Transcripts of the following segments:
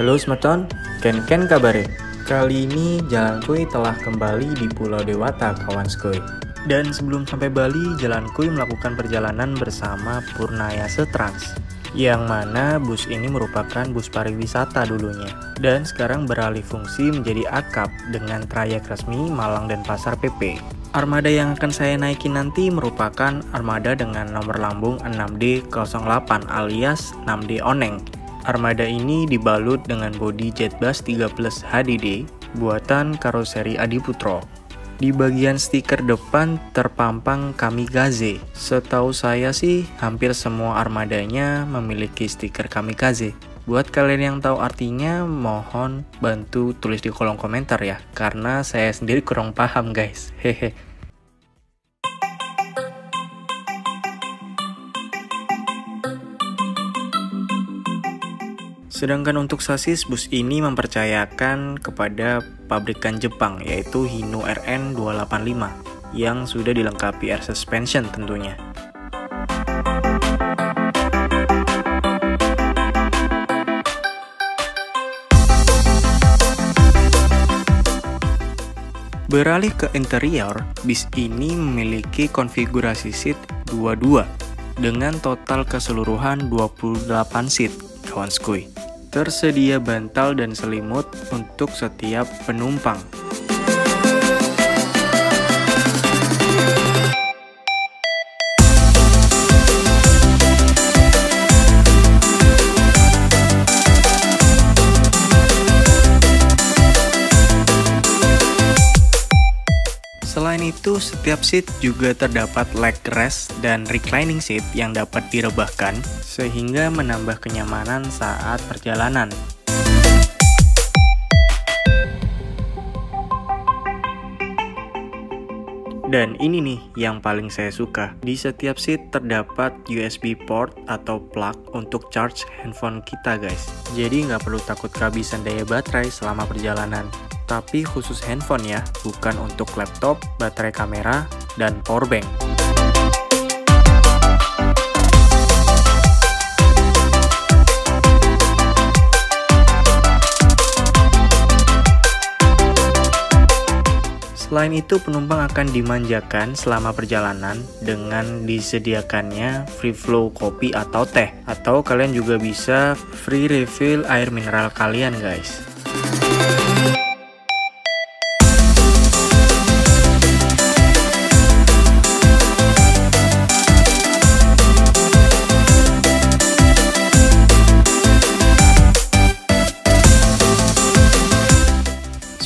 Halo Smerton, ken kabare? Kali ini Jalan Kuy telah kembali di Pulau Dewata kawan skuy. Dan sebelum sampai Bali, Jalan Kuy melakukan perjalanan bersama Purnayase Trans, yang mana bus ini merupakan bus pariwisata dulunya, dan sekarang beralih fungsi menjadi akap dengan trayek resmi Malang dan Pasar PP. Armada yang akan saya naikin nanti merupakan armada dengan nomor lambung 6D08 alias 6D Oneng. Armada ini dibalut dengan bodi Jetbus 3 Plus HDD buatan karoseri Adiputro. Di bagian stiker depan terpampang Kamikaze. Setahu saya sih hampir semua armadanya memiliki stiker Kamikaze. Buat kalian yang tahu artinya, mohon bantu tulis di kolom komentar ya, karena saya sendiri kurang paham guys. Hehe. Sedangkan untuk sasis, bus ini mempercayakan kepada pabrikan Jepang, yaitu Hino RN 285, yang sudah dilengkapi air suspension tentunya. Beralih ke interior, bis ini memiliki konfigurasi seat 22 dengan total keseluruhan 28 seat, kawan skuy. Tersedia bantal dan selimut untuk setiap penumpang. Selain itu, setiap seat juga terdapat leg rest dan reclining seat yang dapat direbahkan, sehingga menambah kenyamanan saat perjalanan. Dan ini nih yang paling saya suka. Di setiap seat terdapat USB port atau plug untuk charge handphone kita guys. Jadi nggak perlu takut kehabisan daya baterai selama perjalanan. Tapi khusus handphone ya, bukan untuk laptop, baterai kamera, dan powerbank. Selain itu, penumpang akan dimanjakan selama perjalanan dengan disediakannya free flow kopi atau teh. Atau kalian juga bisa free refill air mineral kalian guys.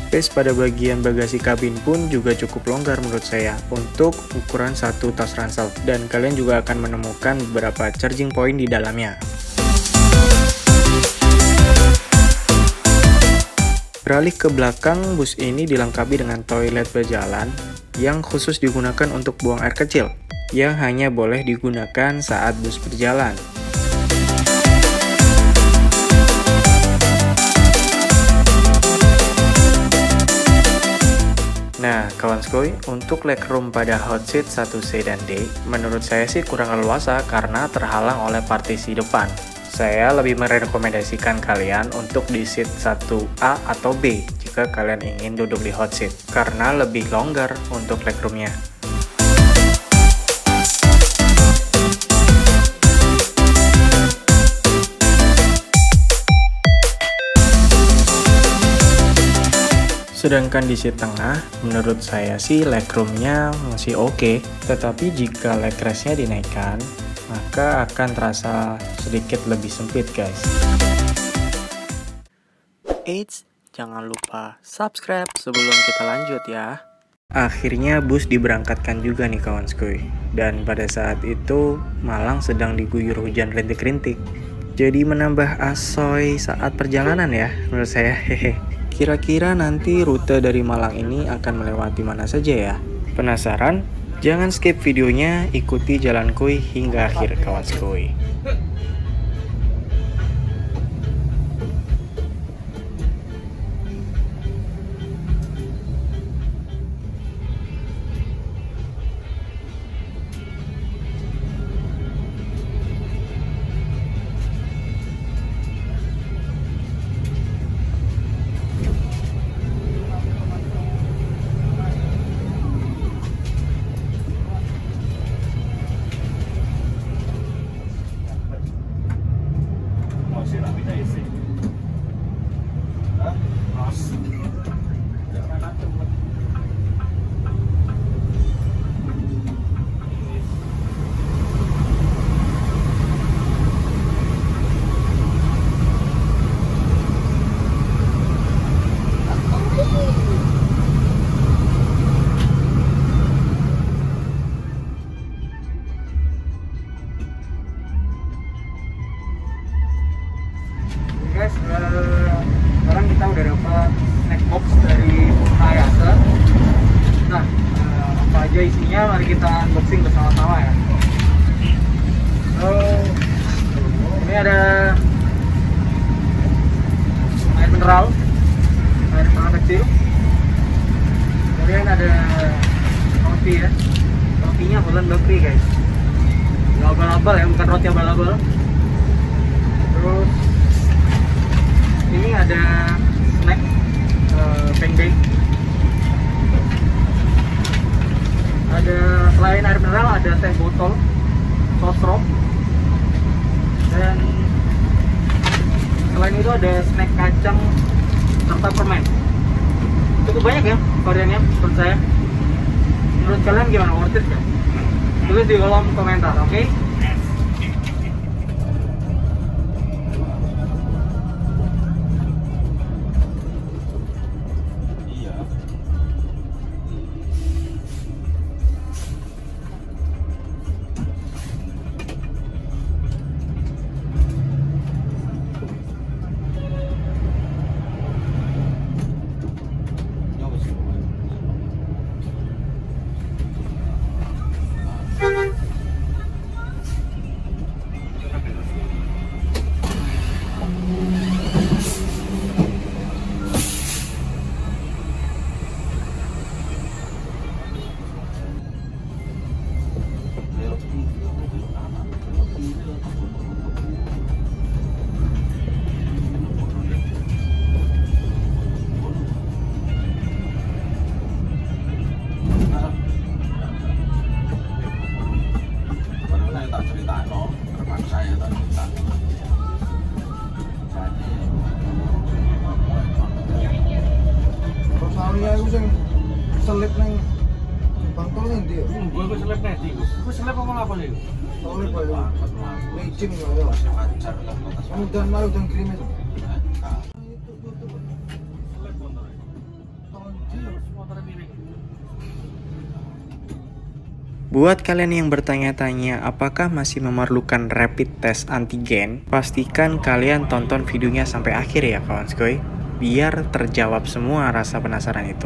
Space pada bagian bagasi kabin pun juga cukup longgar menurut saya untuk ukuran satu tas ransel, dan kalian juga akan menemukan beberapa charging point di dalamnya. Beralih ke belakang, bus ini dilengkapi dengan toilet berjalan yang khusus digunakan untuk buang air kecil, yang hanya boleh digunakan saat bus berjalan. Nah, kawan skoy, untuk legroom pada hot seat 1C dan D, menurut saya sih kurang leluasa karena terhalang oleh partisi depan. Saya lebih merekomendasikan kalian untuk di seat 1A atau B jika kalian ingin duduk di hot seat, karena lebih longgar untuk legroomnya. Sedangkan di seat tengah, menurut saya sih legroomnya masih oke, tetapi jika leg restnya dinaikkan, maka akan terasa sedikit lebih sempit guys. Eits, jangan lupa subscribe sebelum kita lanjut ya. Akhirnya bus diberangkatkan juga nih kawan skoy, dan pada saat itu Malang sedang diguyur hujan rintik-rintik, jadi menambah asoy saat perjalanan ya menurut saya. Hehe. Kira-kira nanti rute dari Malang ini akan melewati mana saja ya? Penasaran? Jangan skip videonya, ikuti Jalan Kuy hingga akhir kawan skoy. Guys, sekarang kita udah dapat snack box dari Hayasa. Nah, apa aja isinya? Mari kita unboxing bersama-sama ya. So, ini ada air mineral kecil. Kemudian ada roti ya. Rotinya Holland Bakery guys. Abal-abal ya, bukan roti abal-abal. Terus ini ada snack pancake. Ada selain air mineral ada teh botol, sosro, dan selain itu ada snack kacang serta permen. Cukup banyak ya variannya menurut saya. Menurut kalian gimana, worth it nggak? Tulis di kolom komentar, oke? selip nang bangkol ning ndi? Gue selip nih, gue selip ngomong apa nih? Selip ae. Licin ya. Udan malu dan krimis. Buat kalian yang bertanya-tanya apakah masih memerlukan rapid test antigen, pastikan kalian tonton videonya sampai akhir ya kawan skoy, biar terjawab semua rasa penasaran itu.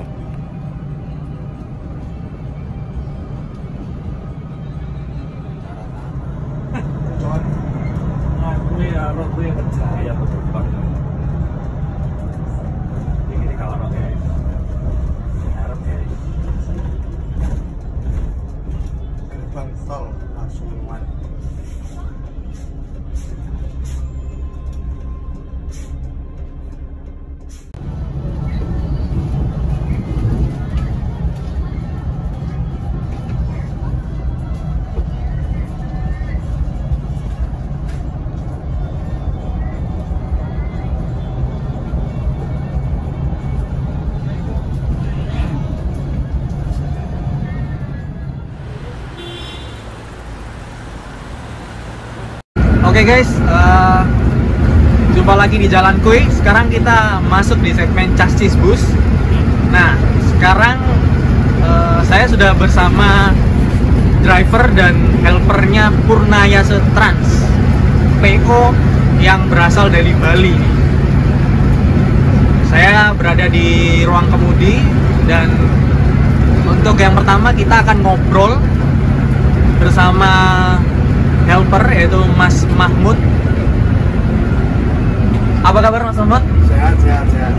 Gerbang tol langsung lewat. Oke guys, jumpa lagi di Jalan Kui. Sekarang kita masuk di segmen Chassis Bus. Nah, sekarang saya sudah bersama driver dan helpernya Purnayase Trans, PO yang berasal dari Bali. Saya berada di ruang kemudi dan untuk yang pertama kita akan ngobrol bersama helper yaitu Mas Mahmud. Apa kabar Mas Mahmud? Sehat.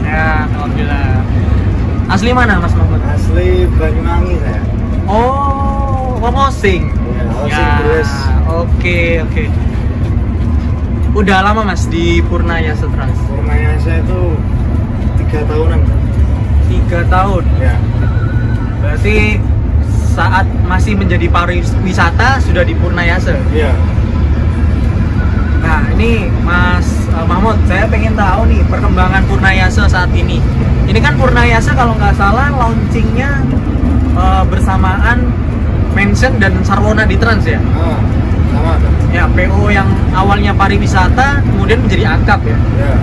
Ya, alhamdulillah. Asli mana Mas Mahmud? Asli Banyuwangi saya. Oh, Osing. Ya, Osing terus. Oke. Udah lama Mas di Purnayase Trans? Purnayase itu 3 tahunan. 3 tahun. Ya. Berarti saat masih menjadi pariwisata sudah di Purnayase. Iya. Nah, ini Mas Mahmud, saya pengen tahu nih perkembangan Purnayase saat ini. Ini kan Purnayase kalau nggak salah launchingnya bersamaan Mention dan Sarwona di Trans ya? Oh, sama kan? Ya, PO yang awalnya pariwisata kemudian menjadi akap ya? Ya.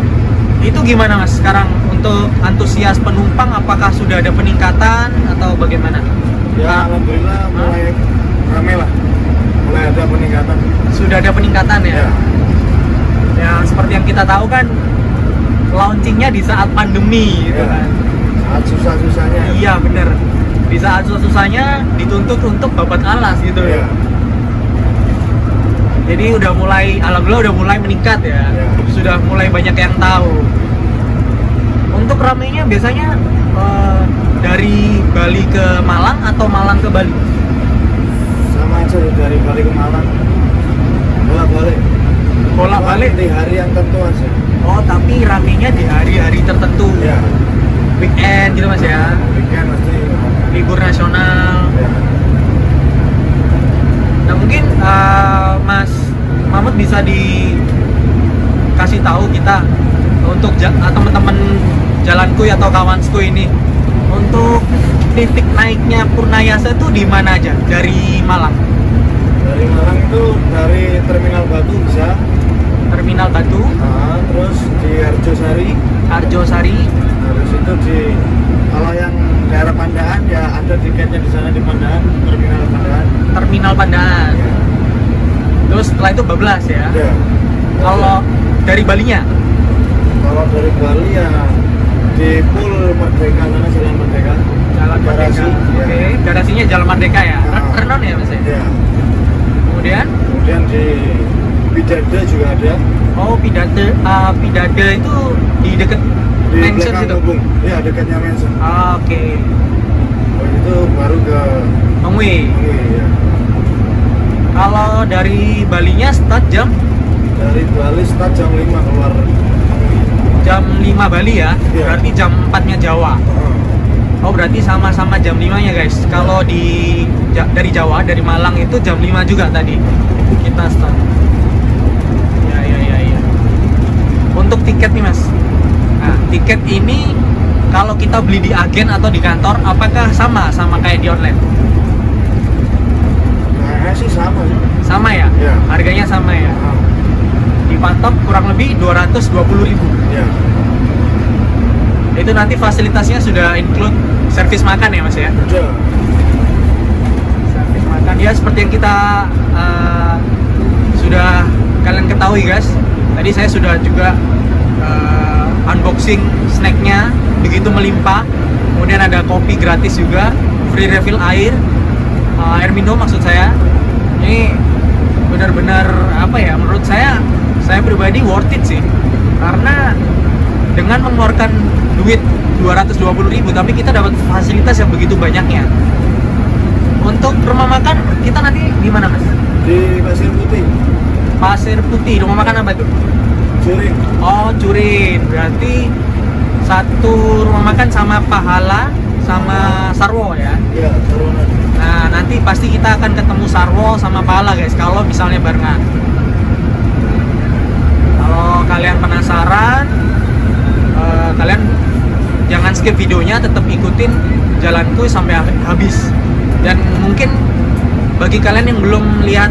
Itu gimana Mas sekarang untuk antusias penumpang, apakah sudah ada peningkatan atau bagaimana? Ya, alhamdulillah mulai ramai lah. Mulai ada peningkatan. Sudah ada peningkatan ya? Ya. Ya, seperti yang kita tahu kan launchingnya di saat pandemi gitu Ya. kan. Saat susah-susahnya. Iya bener, di saat susah-susahnya dituntut untuk babat alas gitu Ya. ya. Jadi udah mulai, alhamdulillah udah mulai meningkat ya. Ya. Sudah mulai banyak yang tahu. Untuk ramainya biasanya dari Bali ke Malang atau Malang ke Bali? Sama aja dari Bali ke Malang. Bolak-balik. Bolak-balik? Di hari yang tentu aja. Oh, tapi ramainya di hari-hari tertentu. Ya. Weekend gitu Mas ya. Weekend pasti. Libur nasional. Ya. Nah, mungkin Mas Mahmud bisa dikasih tahu kita untuk teman-teman Jalanku atau Kawansku ini, untuk titik naiknya Purnayase itu di mana aja dari Malang? Dari Malang itu dari Terminal Batu bisa. Terminal Batu, Nah, terus di Arjosari. Habis itu kalau yang daerah Pandaan ya ada tiketnya di sana di Pandaan, Terminal Pandaan. Ya. Terus setelah itu bablas ya. Ya. Kalau dari Balinya? Kalau dari Bali ya di Pul Merdeka sana, Jalan Merdeka. Jalan Merdeka. Garasi, ya. Oke, garasinya Jalan Merdeka ya. Renon ya Mas ya? Ya. Kemudian di Pidada juga ada. Oh, Pidada itu di dekat Di Mention belakang situ. Hubung. Ya, dekatnya Mention. Oke. Oh, itu baru ke Mengwi. ya. Kalau dari Balinya start jam Dari Bali start jam 5 keluar. jam 5 Bali ya. Iya. Berarti jam 4-nya Jawa. Oh, berarti sama-sama jam 5-nya guys. Kalau dari Jawa, dari Malang itu jam 5 juga tadi kita start. Ya. Untuk tiket nih Mas. Nah, tiket ini kalau kita beli di agen atau di kantor, apakah sama kayak di online? Kayaknya sih sama sih. Sama ya? Iya. Harganya sama ya? Dipatok kurang lebih 220.000. Ya. Itu nanti fasilitasnya sudah include servis makan ya Mas ya? Udah. Servis makan Ya seperti yang kita sudah kalian ketahui guys, tadi saya sudah juga unboxing snacknya, begitu melimpah. Kemudian ada kopi gratis juga, free refill air minum maksud saya. Ini benar-benar apa ya, menurut saya pribadi worth it sih, karena dengan mengeluarkan duit 220.000 tapi kita dapat fasilitas yang begitu banyaknya. Untuk rumah makan kita nanti di mana Mas? Di Pasir Putih. Pasir Putih. Rumah makan apa itu? Curin. Oh, Curin. Berarti satu rumah makan sama Pahala sama Sarwo ya? Iya, Sarwo. Nah, nanti pasti kita akan ketemu Sarwo sama Pahala guys, kalau misalnya barengan. Kalau kalian penasaran, kalian jangan skip videonya, tetap ikutin jalanku sampai habis. Dan mungkin bagi kalian yang belum lihat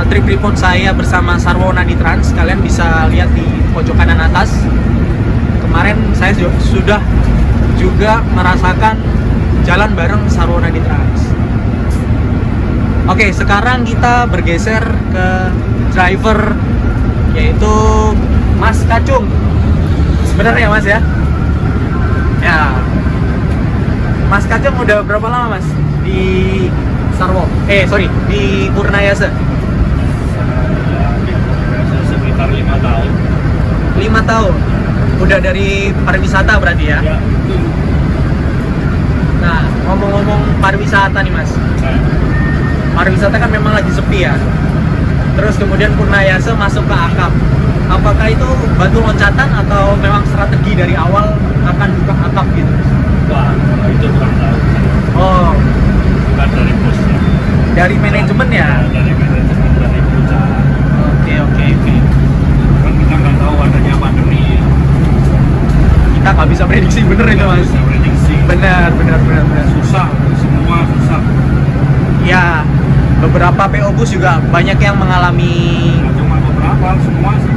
trip report saya bersama Sarwo Naditrans, kalian bisa lihat di pojok kanan atas. Kemarin saya sudah juga merasakan jalan bareng Sarwo Naditrans. Oke, sekarang kita bergeser ke driver, yaitu Mas Kacung. Sebenarnya Mas ya? Ya. Mas Kacung udah berapa lama Mas di Sarwo? Di Purnayasa? Sekitar 5 tahun. 5 tahun? Udah dari pariwisata berarti ya? Ya. Nah, ngomong-ngomong pariwisata nih Mas, pariwisata kan memang lagi sepi ya. Terus kemudian Purnayasa masuk ke akap. Apakah itu batu loncatan atau memang strategi dari awal akan buka akap gitu? Wah, itu kurang tahu. Oh, Bukan dari bosnya. dari manajemen ya? Dari manajemen, dari perusahaan. Oke. Kan kita nggak tahu adanya pandemi. Kita nggak bisa prediksi, bener itu Mas? Bisa prediksi. Benar. Susah, semua susah. Ya, beberapa PO bus juga banyak yang mengalami Nggak cuma beberapa, semua sih.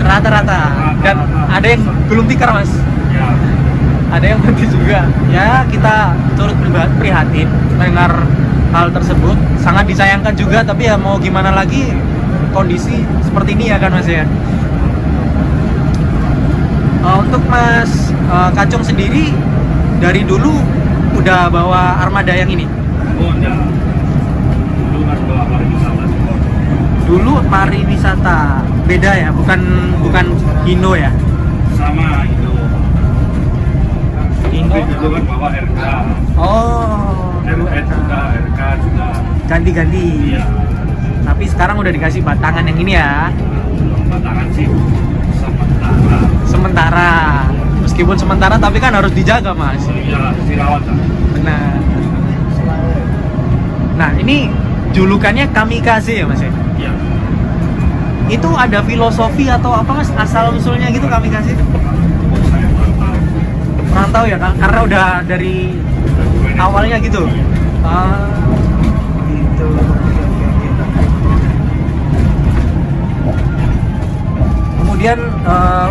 rata-rata. Dan ada yang belum tikar Mas. Ya. Ada yang berhenti juga. Ya, kita turut prihatin mendengar hal tersebut. Sangat disayangkan juga, tapi ya mau gimana lagi, kondisi seperti ini ya kan Mas ya. Untuk Mas Kacung sendiri, dari dulu udah bawa armada yang ini? Oh enggak. Dulu kan bawa pariwisata. Dulu pariwisata. Beda ya, bukan Hino ya? Sama itu. Hino. Dulu kan bawa RK. Oh, dulu RK juga, RK juga. ganti-ganti. Iya. Tapi sekarang udah dikasih batangan yang ini ya. Batangan sih sementara. Sementara. Meskipun sementara tapi kan harus dijaga Mas. Iya, dirawat kan. Benar. Nah, ini julukannya kamikaze ya Mas ya? Iya. Itu ada filosofi atau apa Mas, asal usulnya gitu kamikaze? Oh, saya kurang tahu. Kurang tahu ya, karena udah dari awalnya gitu. Gitu. Kemudian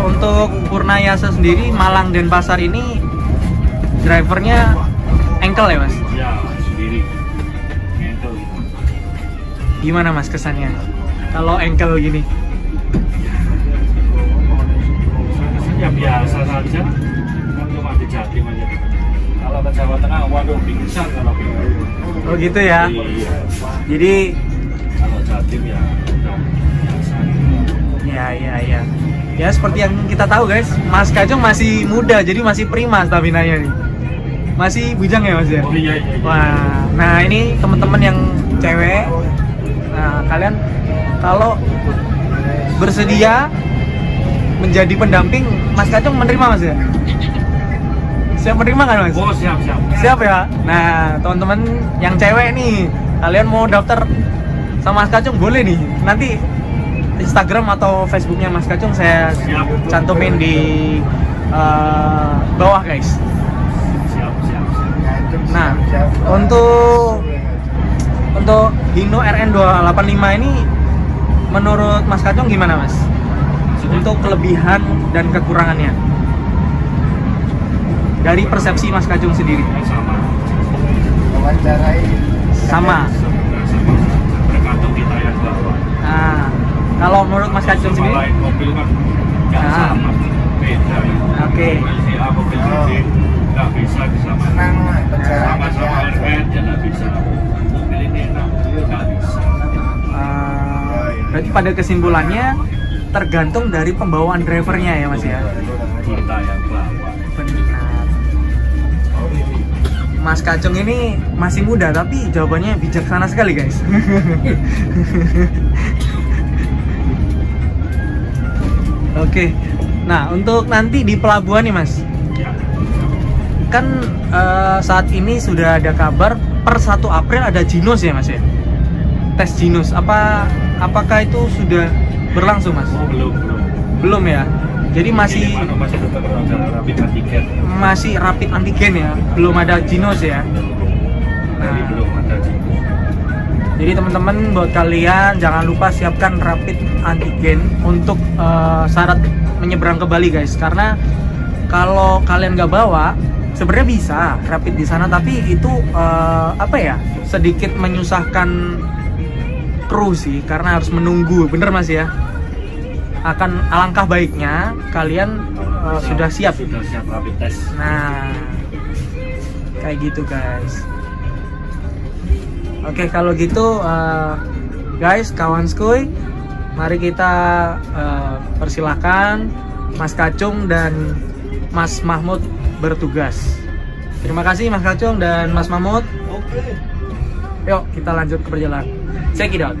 untuk Purnayasa sendiri, Malang dan Pasar ini drivernya engkel ya Mas? Iya, sendiri. Gitu. Gimana Mas kesannya kalau engkel gini? Ya biasa saja. Kan cuma di Jatim aja. Kalau ke Jawa Tengah, waduh pingsan kalau pingsan. Oh gitu ya? Iya. Jadi Kalau Jatim ya udah biasa. ya. Ya seperti yang kita tahu guys, Mas Kacung masih muda, jadi masih prima staminanya nih. Masih bujang ya Mas ya? Oh iya. Wah, nah ini teman-teman yang cewek, nah kalian kalau bersedia menjadi pendamping Mas Kacung menerima Mas ya? Siap menerima kan Mas? Oh siap. Siap ya? Nah teman-teman yang cewek nih, kalian mau daftar sama Mas Kacung boleh nih. Nanti Instagram atau Facebooknya Mas Kacung saya cantumin di bawah guys. Siap. Nah, untuk Hino RN 285 ini menurut Mas Kacung gimana Mas? Untuk kelebihan dan kekurangannya dari persepsi Mas Kacung sendiri? Sama. Sama. Kalau menurut Mas Kacung Sama sendiri? lain mobil kan nggak sama, beda ya. Oke. Mobil A, mobil B nggak bisa disamakan. Sama-sama harga aja nggak bisa. Mobil ini enak, nggak bisa. Berarti pada kesimpulannya tergantung dari pembawaan drivernya ya Mas ya. Kita yang pelawak. Benar. Mas Kacung ini masih muda tapi jawabannya bijaksana sekali guys. Oke. Nah untuk nanti di pelabuhan nih Mas, Ya. kan saat ini sudah ada kabar per 1 April ada Jinos ya Mas ya? Tes Jinos, apakah itu sudah berlangsung Mas? Oh belum. Belum ya? Jadi masih Masih tetap ada rapid antigen. masih rapid antigen ya, belum ada Jinos ya. Jadi belum ada jinos. Jadi teman-teman buat kalian jangan lupa siapkan rapid antigen untuk syarat menyeberang ke Bali guys. Karena kalau kalian nggak bawa, sebenarnya bisa rapid di sana, tapi itu sedikit menyusahkan kru sih, karena harus menunggu, bener Mas ya. Akan alangkah baiknya kalian sudah siap. Sudah siap rapid test. Nah, kayak gitu guys. Oke, kalau gitu guys, kawan skuy, mari kita persilakan Mas Kacung dan Mas Mahmud bertugas. Terima kasih Mas Kacung dan Mas Mahmud. Oke. Yuk kita lanjut ke perjalanan. Check it out.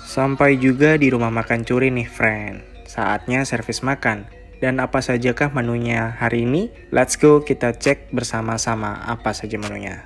Sampai juga di rumah makan Curi nih friend. Saatnya servis makan. Dan apa sajakah menunya hari ini? Let's go kita cek bersama-sama apa saja menunya.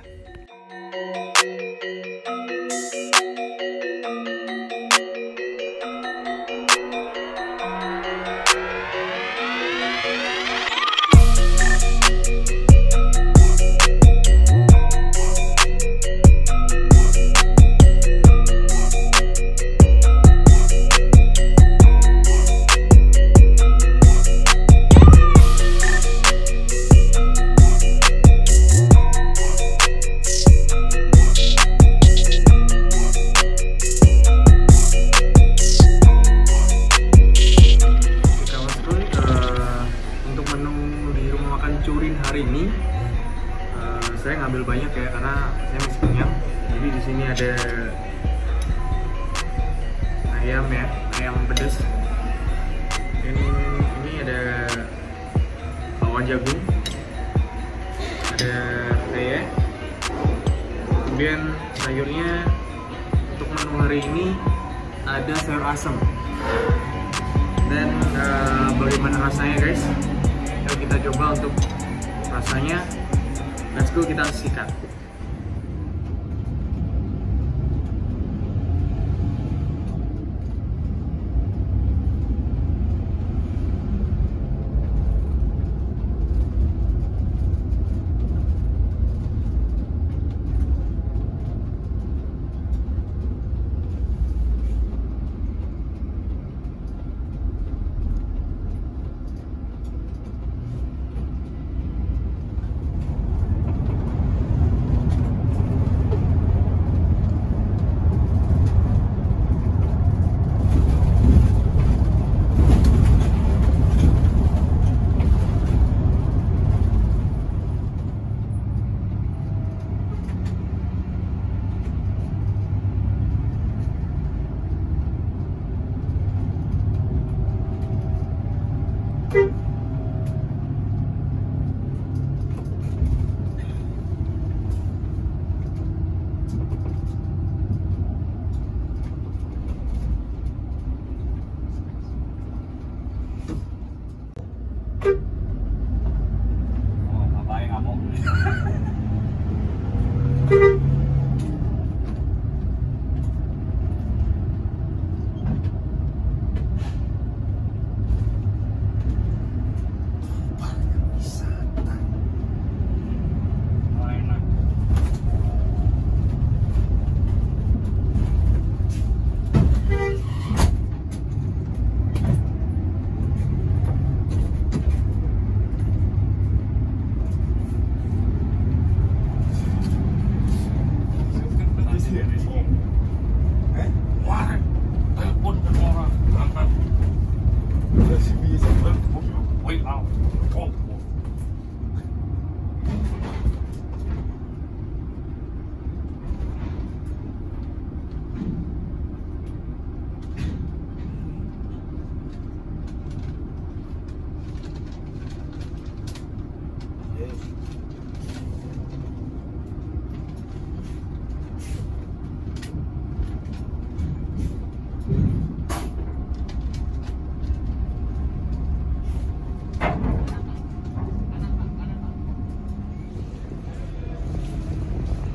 Saya ngambil banyak ya karena saya masih kenyang. Jadi di sini ada ayam ya, ayam pedas. Ini ada bawang jagung, ada peye, kemudian sayurnya untuk menu hari ini ada sayur asem. Dan bagaimana rasanya guys? Yuk kita coba untuk rasanya. Let's go, kita sikat.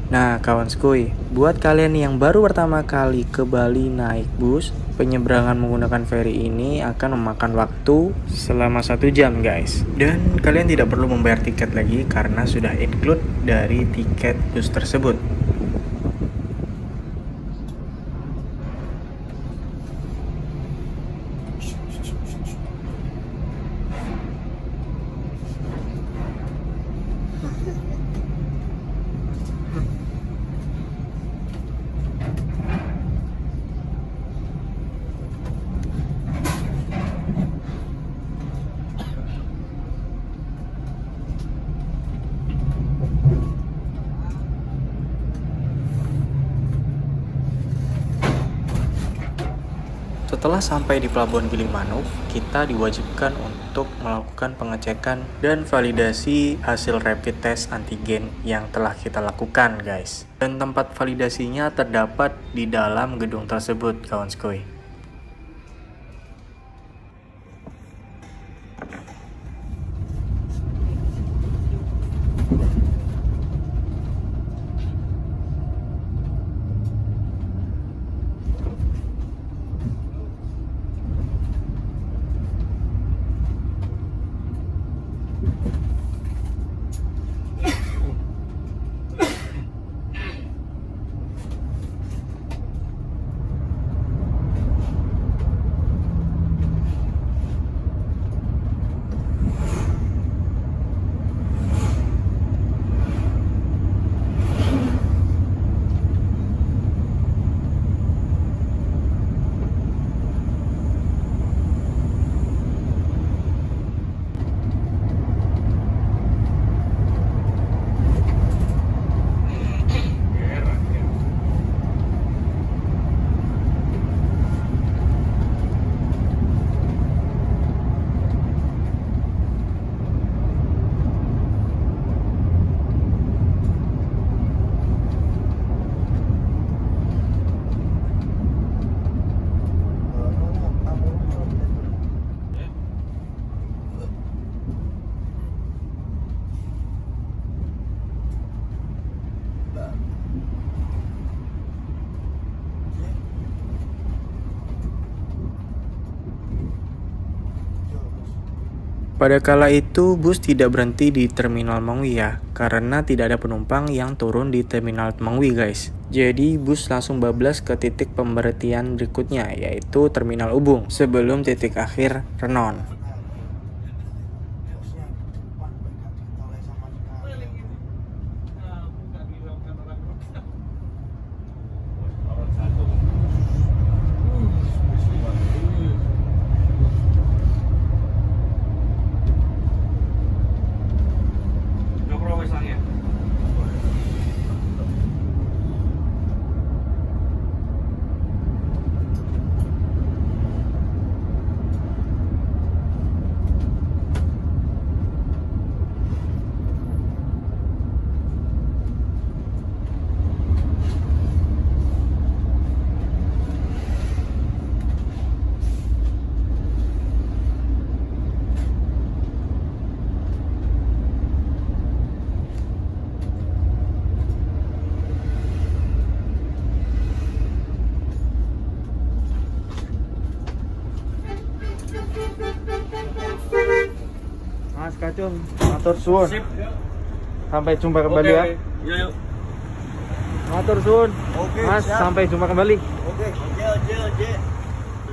Nah kawan skuy, buat kalian yang baru pertama kali ke Bali naik bus, penyeberangan menggunakan ferry ini akan memakan waktu selama 1 jam guys. Dan kalian tidak perlu membayar tiket lagi karena sudah include dari tiket bus tersebut. Setelah sampai di Pelabuhan Gilimanuk, kita diwajibkan untuk melakukan pengecekan dan validasi hasil rapid test antigen yang telah kita lakukan guys. Dan tempat validasinya terdapat di dalam gedung tersebut kawan skuy. Pada kala itu, bus tidak berhenti di Terminal Mengwi ya, karena tidak ada penumpang yang turun di Terminal Mengwi guys. Jadi bus langsung bablas ke titik pemberhentian berikutnya, yaitu Terminal Ubung, sebelum titik akhir Renon. Mas Kacung, matur suwun. Sampai jumpa kembali ya. Yuk. Matur suwun. Mas, sampai jumpa kembali.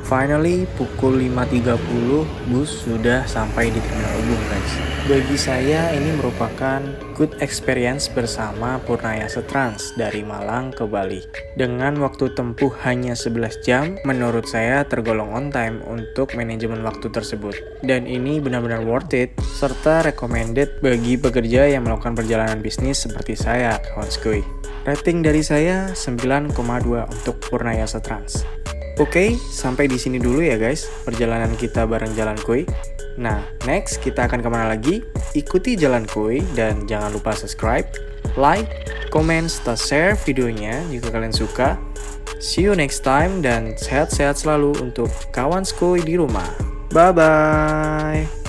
Finally, pukul 5.30 bus sudah sampai di Terminal Ubung guys. Bagi saya ini merupakan good experience bersama Purnayasa Trans dari Malang ke Bali. Dengan waktu tempuh hanya 11 jam, menurut saya tergolong on time untuk manajemen waktu tersebut. Dan ini benar-benar worth it, serta recommended bagi pekerja yang melakukan perjalanan bisnis seperti saya, kawan skuy. Rating dari saya 9,2 untuk Purnayasa Trans. Oke, sampai di sini dulu ya guys, perjalanan kita bareng Jalan Kuy. Nah, next kita akan kemana lagi? Ikuti Jalan Kuy dan jangan lupa subscribe, like, comment, serta share videonya jika kalian suka. See you next time dan sehat-sehat selalu untuk kawan skuy di rumah. Bye-bye!